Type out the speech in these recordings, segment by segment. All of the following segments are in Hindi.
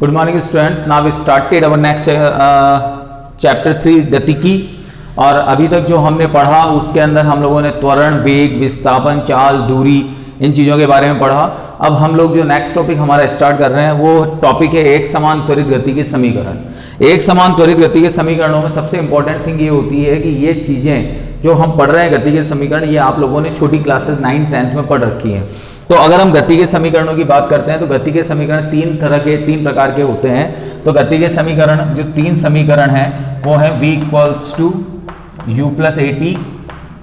Good morning students, now we started our next chapter 3 गतिकी। और अभी तक जो हमने पढ़ा उसके अंदर हम लोगों ने त्वरण, वेग, विस्थापन, चाल, दूरी, इन चीज़ों के बारे में पढ़ा। अब हम लोग जो नेक्स्ट टॉपिक हमारा स्टार्ट कर रहे हैं वो टॉपिक है एक समान त्वरित गति के समीकरण। एक समान त्वरित गति के समीकरणों में सबसे इंपॉर्टेंट थिंग ये होती है कि ये चीज़ें जो हम पढ़ रहे हैं गति के समीकरण, ये आप लोगों ने छोटी क्लासेस 9th 10th में पढ़ रखी हैं। तो अगर हम गति के समीकरणों की बात करते हैं तो गति के समीकरण तीन प्रकार के होते हैं। तो गति के समीकरण जो 3 समीकरण हैं वो है v equals to u plus A T,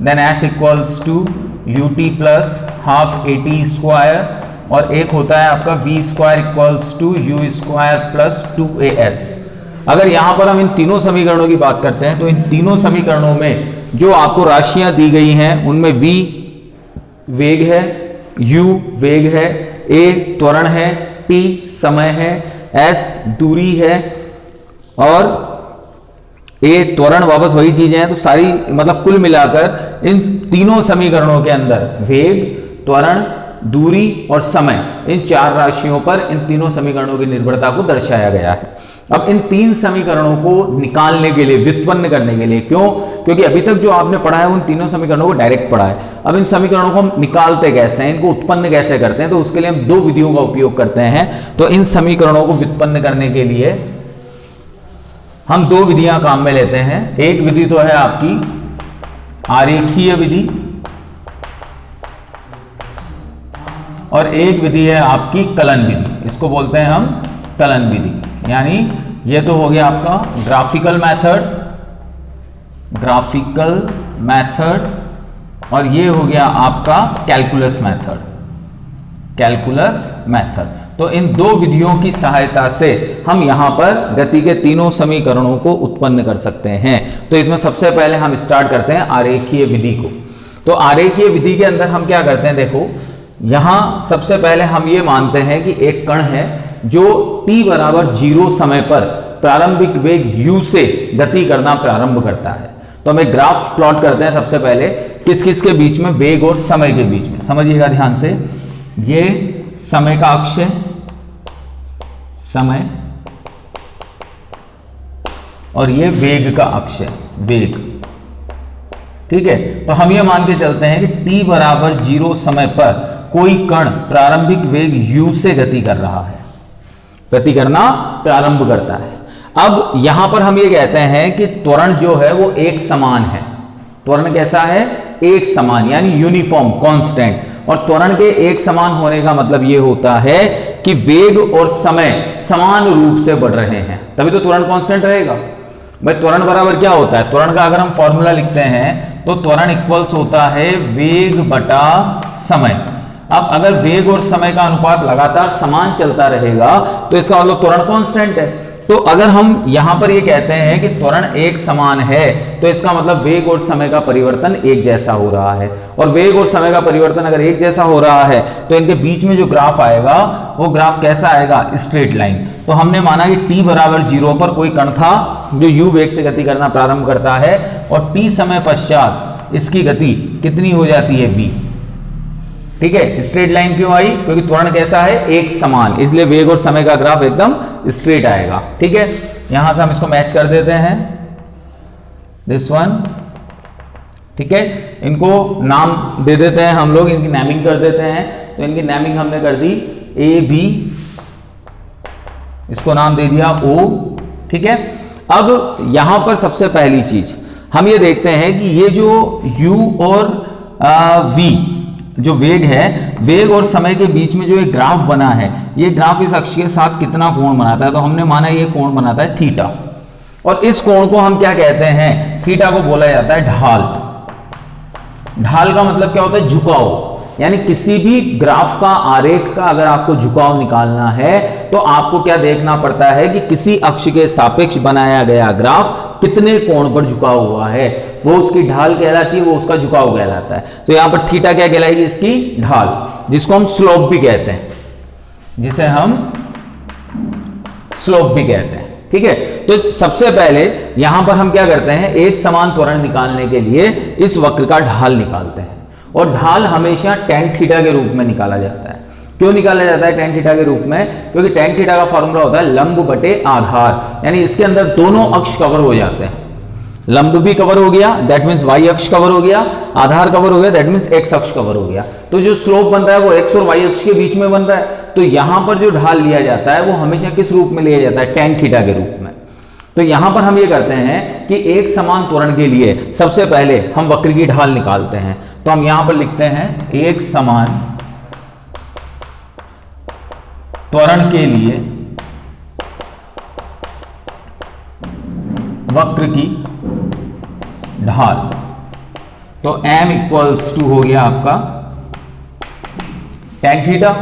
then s equals to U T plus half A T square, और एक होता है आपका v square equals to U square plus 2as। अगर यहाँ पर हम इन तीनों समीकरणों की बात करते हैं तो इन तीनों समीकरणों में जो आपको राशियां दी गई हैं उनमें v वेग है, u वेग है, a त्वरण है, t समय है, s दूरी है और a त्वरण वापस वही चीजें हैं। तो सारी मतलब कुल मिलाकर इन तीनों समीकरणों के अंदर वेग, त्वरण, दूरी और समय, इन 4 राशियों पर इन तीनों समीकरणों की निर्भरता को दर्शाया गया है। अब इन 3 समीकरणों को निकालने के लिए, व्युत्पन्न करने के लिए, क्यों? क्योंकि अभी तक जो आपने पढ़ा है उन तीनों समीकरणों को डायरेक्ट पढ़ा है। अब इन समीकरणों को हम निकालते कैसे हैं, इनको उत्पन्न कैसे करते हैं, तो उसके लिए हम 2 विधियों का उपयोग करते हैं। तो इन समीकरणों को व्युत्पन्न करने के लिए हम 2 विधियां काम में लेते हैं। एक विधि तो है आपकी आरेखीय विधि और एक विधि है आपकी कलन विधि। इसको बोलते हैं हम कलन विधि, यानी ये तो हो गया आपका ग्राफिकल मेथड और ये हो गया आपका कैलकुलस मेथड। तो इन 2 विधियों की सहायता से हम यहां पर गति के तीनों समीकरणों को उत्पन्न कर सकते हैं। तो इसमें सबसे पहले हम स्टार्ट करते हैं आरेखीय विधि को। तो आरेखीय विधि के अंदर हम क्या करते हैं, देखो यहां सबसे पहले हम ये मानते हैं कि एक कण है जो t बराबर 0 समय पर प्रारंभिक वेग u से गति करना प्रारंभ करता है। तो हम एक ग्राफ प्लॉट करते हैं सबसे पहले, किस किस के बीच में, वेग और समय के बीच में। समझिएगा ध्यान से, ये समय का अक्ष है, समय, और ये वेग का अक्ष है, वेग। ठीक है, तो हम ये मान के चलते हैं कि t बराबर 0 समय पर कोई कण प्रारंभिक वेग u से गति कर रहा है, गति करना प्रारंभ करता है। अब यहां पर हम ये कहते हैं कि त्वरण जो है वो एक समान है। त्वरण कैसा है? एक समान, यानी यूनिफॉर्म, कांस्टेंट। और त्वरण के एक समान होने का मतलब ये होता है कि वेग और समय समान रूप से बढ़ रहे हैं, तभी तो त्वरण कांस्टेंट रहेगा। भाई त्वरण बराबर क्या होता है? त्वरण का अगर हम फॉर्मूला लिखते हैं तो त्वरण इक्वल्स होता है वेग बटा समय। अब अगर वेग और समय का अनुपात लगातार समान चलता रहेगा तो इसका मतलब त्वरण कांस्टेंट है। तो अगर हम यहां पर ये कहते हैं कि त्वरण एक समान है तो इसका मतलब वेग और समय का परिवर्तन एक जैसा हो रहा है। और वेग और समय का परिवर्तन अगर एक जैसा हो रहा है तो इनके बीच में जो ग्राफ आएगा वो ग्राफ कैसा आएगा? Straight line. तो हमने माना कि t बराबर 0 पर कोई कण था जो u वेग से गति करना प्रारंभ करता है और t समय पश्चात इसकी गति कितनी हो जाती है? v। ठीक है, स्ट्रेट लाइन क्यों आई? क्योंकि त्वरण कैसा है? एक समान, इसलिए वेग और समय का ग्राफ एकदम स्ट्रेट आएगा। ठीक है, यहां से हम इसको मैच कर देते हैं, दिस वन। ठीक है, इनको नाम दे देते हैं हम लोग, इनकी नेमिंग कर देते हैं। तो इनकी नेमिंग हमने कर दी ए बी, इसको नाम दे दिया O। ठीक है, अब यहां पर सबसे पहली चीज हम ये देखते हैं कि ये जो U और V जो वेग है, वेग और समय के बीच में जो एक ग्राफ बना है, ये ग्राफ इस अक्ष के साथ कितना कोण बनाता है? तो हमने माना ये कोण बनाता है थीटा। और इस कोण को हम क्या कहते हैं? थीटा को बोला जाता है ढाल। ढाल का मतलब क्या होता है? झुकाव। यानी किसी भी ग्राफ का, आरेख का अगर आपको झुकाव निकालना है तो आपको क्या देखना पड़ता है कि किसी अक्ष के सापेक्ष बनाया गया ग्राफ कितने कोण पर झुका हुआ है, वो उसकी ढाल कहलाती है, वो उसका झुकाव कहलाता है। तो यहां पर थीटा क्या कहलाएगी? इसकी ढाल, जिसको हम स्लोप भी कहते हैं, जिसे हम स्लोप भी कहते हैं। ठीक है, तो सबसे पहले यहां पर हम क्या करते हैं? एक समान त्वरण निकालने के लिए इस वक्र का ढाल निकालते हैं, और ढाल हमेशा tan थीटा के रूप में निकाला जाता है। क्यों निकाला जाता है tan थीटा के रूप में? क्योंकि tan थीटा का फॉर्मूला होता है लंब बटे आधार, यानी इसके अंदर दोनों अक्ष कवर हो जाते हैं। लंब भी कवर हो गया, दैट मींस y अक्ष कवर हो गया, आधार कवर हो गया, दैट मींस x अक्ष कवर हो गया। तो जो स्लोप बन रहा है वो x और y अक्ष के बीच में बन रहा है। तो यहां पर जो ढाल लिया जाता है वो हमेशा किस रूप में लिया जाता है? tan थीटा के रूप में। तो यहां पर हम ये करते हैं कि एक समान त्वरण के लिए सबसे पहले हम वक्र की ढाल निकालते हैं। तो हम यहां पर लिखते हैं एक समान त्वरण के लिए वक्र की ढाल, तो m इक्वल्स टू हो गया आपका tan थीटा,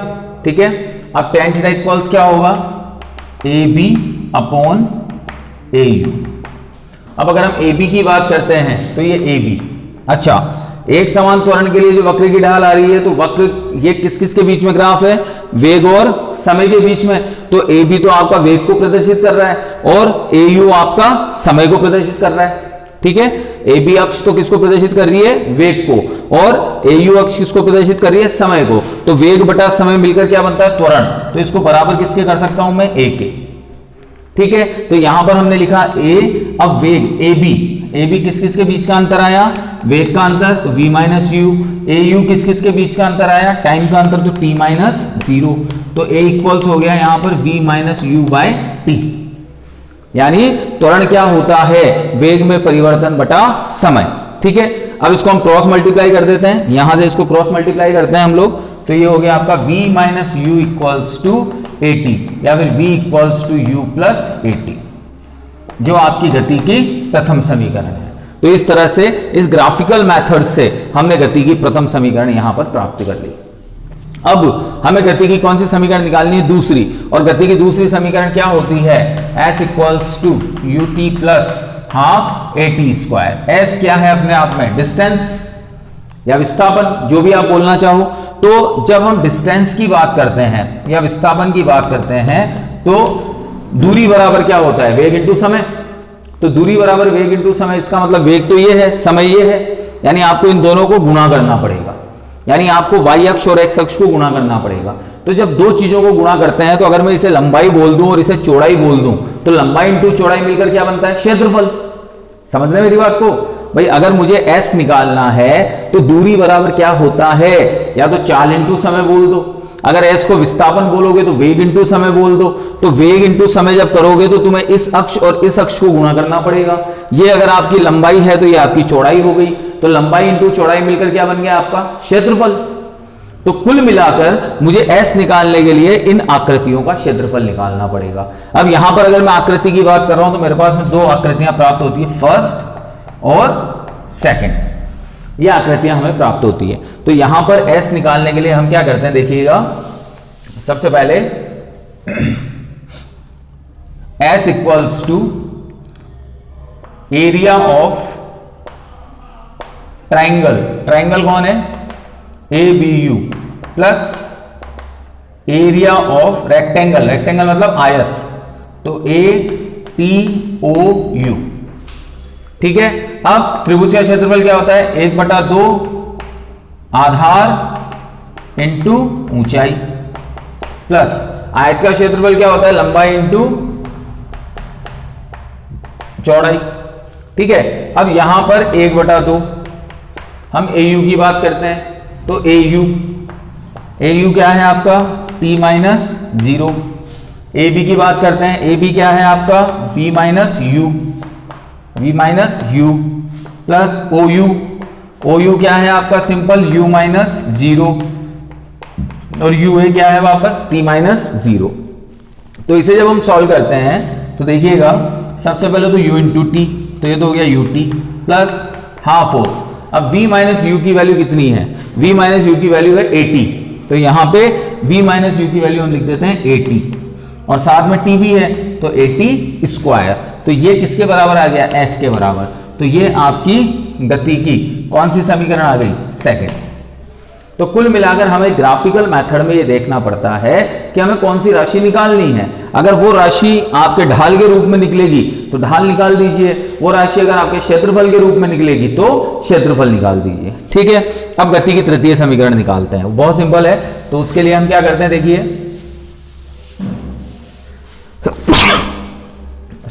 ठीक है। अब tan थीटा इक्वल्स क्या होगा? AB upon AU। अब अगर हम AB की बात करते हैं तो ये AB, अच्छा, एक समान त्वरण के लिए जो वक्र की ढाल आ रही है, तो वक्र ये किस किस के बीच में ग्राफ है? वेग और समय के बीच में। तो AB तो आपका वेग को प्रदर्शित कर रहा है और AU आपका समय को प्रदर्शित कर रहा है, ठीक है। AB अक्ष तो किसको प्रदर्शित कर रही है? वेग को, और AU अक्ष किसको प्रदर्शित कर रही है? समय को। तो वेग बटा समय मिलकर क्या बनता है? त्वरण। तो इसको बराबर किसके कर सकता हूं मैं? A के, ठीक है। तो यहां पर हमने लिखा A, अब वेग AB किस किस के बीच का अंतर आया? वेग का अंतर, तो v माइनस यू। AU किस किस के बीच का अंतर आया? टाइम का अंतर, तो t माइनस 0। तो A इक्वल्स हो गया यहां पर v minus U by T, यानी त्वरण क्या होता है? वेग में परिवर्तन बटा समय, ठीक है। अब इसको हम क्रॉस मल्टीप्लाई कर देते हैं, यहां से इसको क्रॉस मल्टीप्लाई करते हैं हम लोग, तो ये हो गया आपका v minus U equals to 80, या फिर v equals to u plus 80, जो आपकी गति की प्रथम समीकरण है। तो इस तरह से इस ग्राफिकल मेथड से हमने गति की प्रथम समीकरण यहां पर प्राप्त कर ली। अब हमें गति की कौन सी समीकरण निकालनी है? दूसरी। और गति की दूसरी समीकरण क्या होती है? s equals to U T plus half A T square. S क्या है अपने आप में? डिस्टेंस या विस्थापन, जो भी आप बोलना चाहो। तो जब हम डिस्टेंस की बात करते हैं या विस्थापन की बात करते हैं, तो दूरी बराबर क्या होता है? वेग इंटू समय। तो दूरी बराबर वेग इंटू समय, इसका मतलब वेग तो ये है, समय ये है, यानी आपको इन दोनों को गुणा करना पड़ेगा, यानी आपको y अक्ष और x अक्ष को गुणा करना पड़ेगा। तो जब दो चीजों को गुणा करते हैं, तो अगर मैं इसे लंबाई बोल दूं और इसे चौड़ाई बोल दूं, तो लंबाई इंटू चौड़ाई मिलकर क्या बनता है? क्षेत्रफल। समझ रहे मेरी बात को? भाई अगर मुझे s निकालना है तो दूरी बराबर क्या होता है? या तो चाल इंटू समय बोल दो, अगर s को विस्थापन बोलोगे तो वेग इंटू समय बोल दो। तो वेग इंटू समय जब करोगे तो तुम्हें इस अक्ष और इस अक्ष को गुणा करना पड़ेगा। ये अगर आपकी लंबाई है तो ये आपकी चौड़ाई हो गई, तो लंबाई इंटू चौड़ाई मिलकर क्या बन गया? आपका क्षेत्रफल। तो कुल मिलाकर मुझे s निकालने के लिए इन आकृतियों का क्षेत्रफल निकालना पड़ेगा। अब यहां पर अगर मैं आकृति की बात कर रहा हूं तो मेरे पास में दो आकृतियां प्राप्त होती है, फर्स्ट और सेकंड, ये आकृतियां हमें प्राप्त होती है। तो यहां पर s निकालने के लिए हम क्या करते हैं? देखिएगा, सबसे पहले s equals to area of triangle, triangle कौन है? ABU plus area of rectangle, rectangle मतलब आयत, तो ATOU, ठीक है। अब त्रिभुज का क्षेत्रफल क्या होता है? 1/2 आधार इंटू ऊंचाई, प्लस आयत का क्षेत्रफल क्या होता है? लंबाई इंटू चौड़ाई, ठीक है। अब यहां पर 1/2 हम AU की बात करते हैं, तो AU क्या है आपका? T minus 0। AB की बात करते हैं, AB क्या है आपका? V minus U plus OU क्या है आपका? सिंपल U माइनस 0, और UA क्या है वापस? T minus 0। तो इसे जब हम सॉल्व करते हैं तो देखिएगा, सबसे पहले तो U इंटू टी, तो ये तो हो गया UT प्लस हाफ ऑफ, अब v माइनस यू की वैल्यू कितनी है? v माइनस यू की वैल्यू है 80, तो यहां पे v माइनस यू की वैल्यू हम लिख देते हैं 80, और साथ में t भी है, तो 80 स्क्वायर। तो ये किसके बराबर आ गया? s के बराबर। तो ये आपकी गति की कौन सी समीकरण आ गई? सेकंड। तो कुल मिलाकर हमें ग्राफिकल मेथड में ये देखना पड़ता है कि हमें कौन सी राशि निकालनी है। अगर वो राशि आपके ढाल के रूप में निकलेगी तो ढाल निकाल दीजिए, वो राशि अगर आपके क्षेत्रफल के रूप में निकलेगी तो क्षेत्रफल निकाल दीजिए। ठीक है, अब गति की तृतीय समीकरण निकालते हैं, बहुत सिंपल है। तो उसके लिए हम क्या करते हैं, देखिए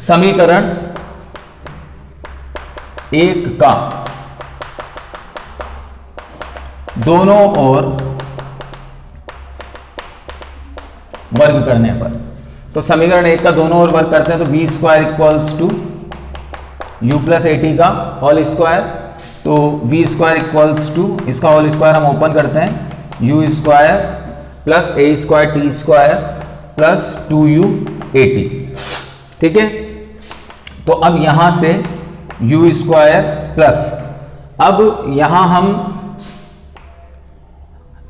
समीकरण 1 का दोनों ओर वर्ग करने पर, तो समीकरण 1 का दोनों ओर वर्ग करते हैं तो V square equals to U plus A T का होल स्क्वायर, तो वी स्क्वायर इक्वल्स टू इसका होल स्क्वायर हम ओपन करते हैं U square plus A square T square plus 2u A T. ठीक है, तो अब यहां से यू स्क्वायर प्लस, अब यहां हम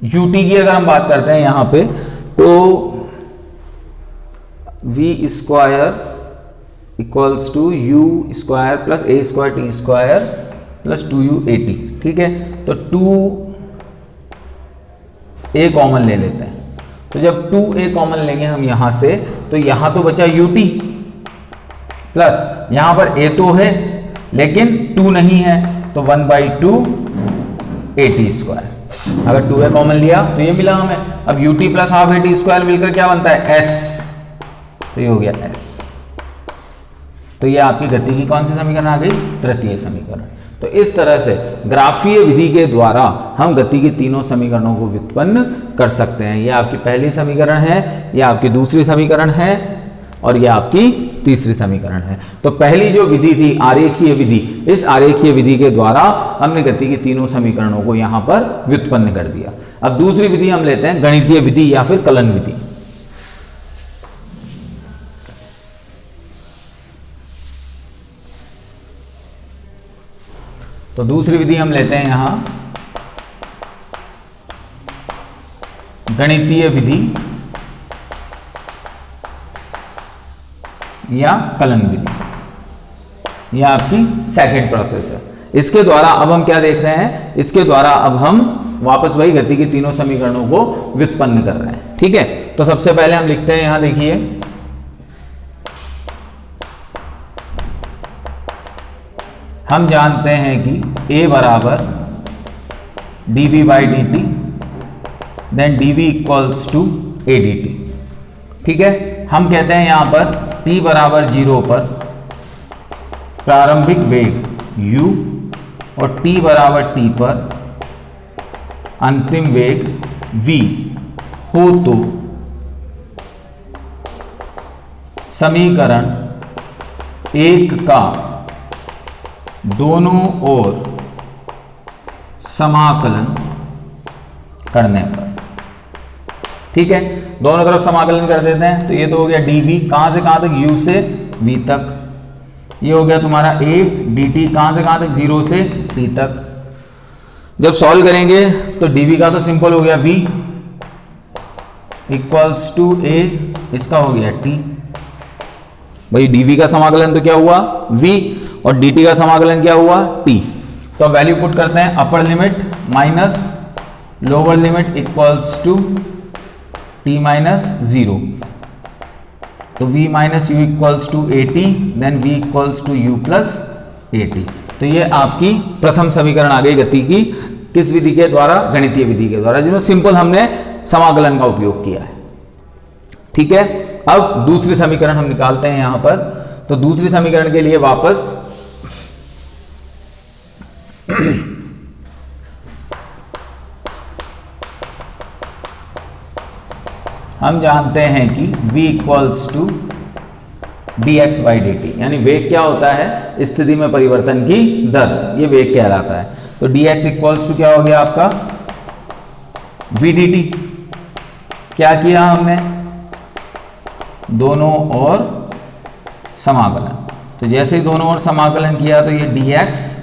ut की अगर हम बात करते हैं यहां पे, तो v square equals to U square plus A square T square plus 2u A T. ठीक है, तो 2a कॉमन ले लेते हैं, तो जब 2a कॉमन लेंगे हम यहां से, तो यहां तो बचा ut प्लस यहां पर a तो है लेकिन 2 नहीं है, तो 1/2 ए टी स्क्वायर। अगर 2a कॉमन लिया तो ये मिला हमें। अब ut plus half A T square मिलकर क्या बनता है, s, तो ये हो गया s। तो ये आपकी गति की कौन सी समीकरण आ गई, तृतीय समीकरण। तो इस तरह से ग्राफीय विधि के द्वारा हम गति की तीनों समीकरणों को व्युत्पन्न कर सकते हैं। ये आपकी पहली समीकरण है, ये आपकी दूसरी समीकरण है और ये आपकी तीसरी समीकरण है। तो पहली जो विधि थी आरेखीय विधि, इस आरेखीय विधि के द्वारा हमने गति की तीनों समीकरणों को यहां पर व्युत्पन्न कर दिया। अब दूसरी विधि हम लेते हैं गणितीय विधि या फिर कलन विधि। तो दूसरी विधि हम लेते हैं यहां गणितीय विधि या कलन विधि, यह आपकी सेकंड प्रोसेस है। इसके द्वारा अब हम क्या देख रहे हैं, इसके द्वारा अब हम वापस वही गति की तीनों समीकरणों को व्युत्पन्न कर रहे हैं। ठीक है, तो सबसे पहले हम लिखते हैं यहां देखिए हम जानते हैं कि a बराबर dv by D T, then dv equals to A D T. ठीक है, हम कहते हैं यहां पर t बराबर 0 पर प्रारंभिक वेग u और t बराबर t पर अंतिम वेग v हो तो समीकरण 1 का दोनों ओर समाकलन करने पर, ठीक है, दोनों तरफ समाकलन कर देते हैं। तो ये तो हो गया dv, कहां से कहां तक, u से v तक। ये हो गया तुम्हारा a dt, कहां से कहां तक, 0 से t तक। जब सॉल्व करेंगे तो dv का तो सिंपल हो गया v इक्वल्स टू a, इसका हो गया t। भाई dv का समाकलन तो क्या हुआ v और dt का समाकलन क्या हुआ t। तो वैल्यू पुट करते हैं, upper limit minus lower limit equals to t minus 0। तो v minus U equals to A T, then v equals to U plus A T. तो ये आपकी प्रथम समीकरण आ गई गति की, किस विधि के द्वारा, गणितीय विधि के द्वारा, जिसमें सिंपल हमने समाकलन का उपयोग किया है। ठीक है, अब दूसरी समीकरण हम निकालते हैं यहां पर। तो दूसरी समीकरण के लिए वापस हम जानते हैं कि v equals to D X by D T, यानी वेग क्या होता है, स्थिति में परिवर्तन की दर, ये वेग कहलाता है। तो डी एक्स इक्वल्स टू क्या हो गया आपका वी डी टी। क्या किया हमने, दोनों ओर समाकलन। तो जैसे ही दोनों ओर समाकलन किया तो ये डी एक्स,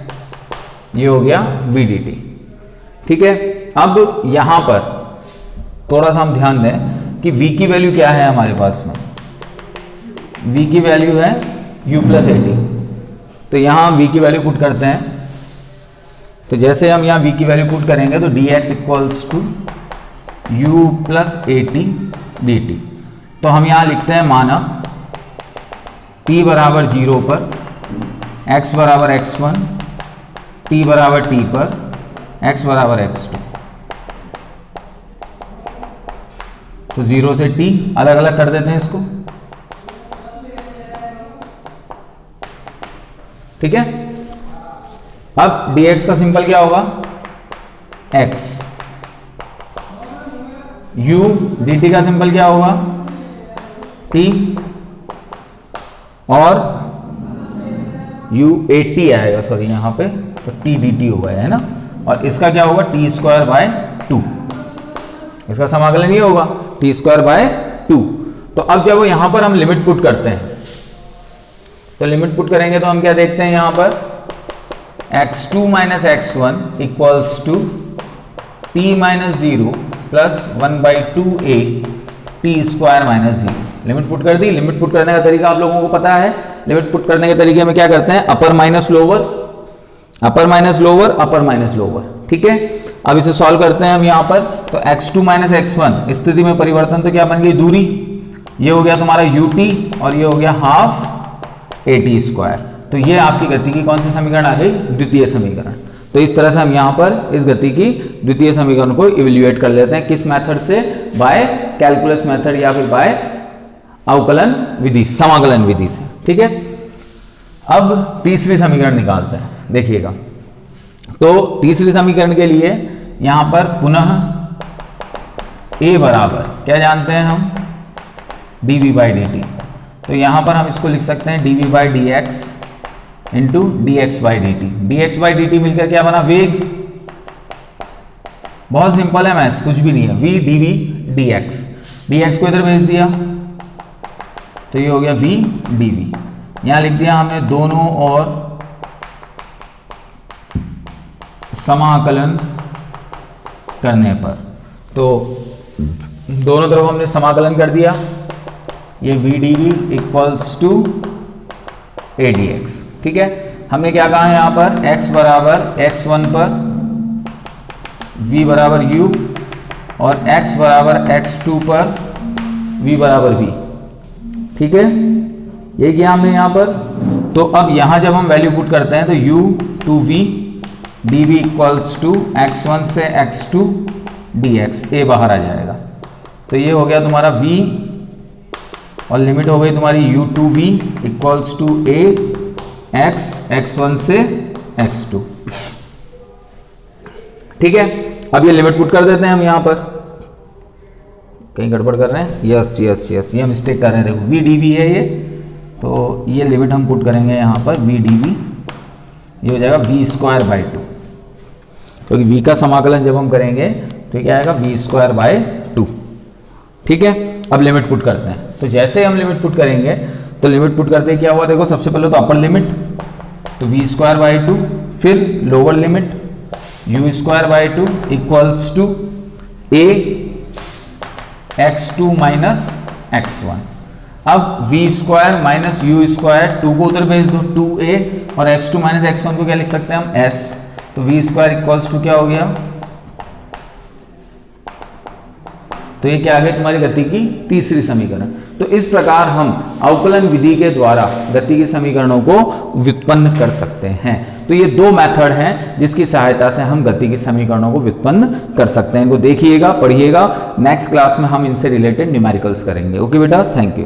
ये हो गया वी डी टी। ठीक है, अब यहां पर थोड़ा सा हम ध्यान दें कि v की वैल्यू क्या है हमारे पास में, v की वैल्यू है u प्लस ए टी। तो यहां v की वैल्यू पुट करते हैं, तो जैसे हम यहाँ v की वैल्यू पुट करेंगे तो dx equals to u plus at dt। तो हम यहाँ लिखते हैं माना t बराबर 0 पर, x बराबर x1, t बराबर t पर, x बराबर x2। तो 0 से t अलग अलग कर देते हैं इसको, ठीक है। अब dx का सिंपल क्या होगा, x, u, dt का सिंपल क्या होगा, t, और u at आएगा, सॉरी यहाँ पे तो t dt होगा, है ना। और इसका क्या होगा, t स्क्वायर बाय 2, इसका समाकलन ये होगा t स्क्वायर बाय 2। तो अब जब यहां पर हम लिमिट पुट करते हैं, तो लिमिट पुट करेंगे तो हम क्या देखते हैं यहां पर, x2 minus x1 equals to t minus 0 plus 1/2a t square minus 0। Limit put कर दी। लिमिट पुट करने का तरीका आप लोगों को पता है। लिमिट पुट करने के तरीके में क्या करते हैं, अपर माइनस लोअर, अपर माइनस लोअर, अपर माइनस लोअर, ठीक है। अब इसे सॉल्व करते हैं हम यहाँ पर, तो x2 माइनस x1 स्थिति में परिवर्तन, तो क्या बन गई दूरी, ये हो गया तुम्हारा ut और ये हो गया हाफ at स्क्वायर। तो ये आपकी गति की कौन सी समीकरण आ गई, द्वितीय समीकरण। तो इस तरह से हम यहाँ पर इस गति की द्वितीय समीकरण को इवेल्युएट कर लेते हैं, किस मेथड से, बाय कैलकुलस मेथड या फिर बाय अवकलन विधि, समाकलन विधि से, ठीक है। अब तीसरी समीकरण निकालते हैं, देखिएगा। तो तीसरी समीकरण के लिए यहां पर पुनः a बराबर क्या जानते हैं हम, dv बाई dt। तो यहां पर हम इसको लिख सकते हैं dv by dx into dx by dt। dx by dt मिलकर क्या बना, वेग। बहुत सिंपल है मैथ्स, कुछ भी नहीं है, v dv dx। dx को इधर भेज दिया तो ये हो गया v dv। यहां लिख दिया हमने दोनों और समाकलन करने पर, तो दोनों तरफ हमने समाकलन कर दिया। ये v dv equals to a dx, ठीक है। हमने क्या कहा है यहाँ पर, x बराबर x1 पर, v बराबर u और x बराबर x2 पर v बराबर v, ठीक है। ये किया हमने यहाँ पर। तो अब यहाँ जब हम वैल्यू पुट करते हैं तो u to v dv equals to x1 से x2 dx, a बाहर आ जाएगा। तो ये हो गया तुम्हारा v और लिमिट हो गई तुम्हारी u to v equals to a x x1 से x2, ठीक है। अब ये लिमिट पुट कर देते हैं हम यहाँ पर, कहीं गड़बड़ कर रहे हैं, यस यस यस, ये मिस्टेक कर रहे हैं, देखो v dv है ये, तो ये लिमिट हम पुट करेंगे यहाँ पर v dv, ये हो जाएगा v स्क्वायर बाई 2, क्योंकि v का समाकलन जब हम करेंगे तो क्या आएगा, v स्क्वायर बाय 2, ठीक है। अब लिमिट पुट करते हैं, तो जैसे हम लिमिट पुट करेंगे तो लिमिट पुट करते क्या हुआ, देखो सबसे पहले तो अपर लिमिट, तो v स्क्वायर बाई 2, फिर lower limit u square by 2 equals to a x2 minus x1। अब v square minus u square, 2 को उधर भेज दो, 2a, और x2 माइनस x1 को क्या लिख सकते हैं हम, s। तो v स्क्वायर इक्वल्स टू क्या हो गया, तो ये क्या आ गई तुम्हारी गति की तीसरी समीकरण। तो इस प्रकार हम अवकलन विधि के द्वारा गति की समीकरणों को व्युत्पन्न कर सकते हैं। तो ये दो मेथड हैं जिसकी सहायता से हम गति की समीकरणों को व्युत्पन्न कर सकते हैं। इनको देखिएगा, पढ़िएगा, नेक्स्ट क्लास में हम इनसे रिलेटेड न्यूमेरिकल्स करेंगे। ओके बेटा, थैंक यू।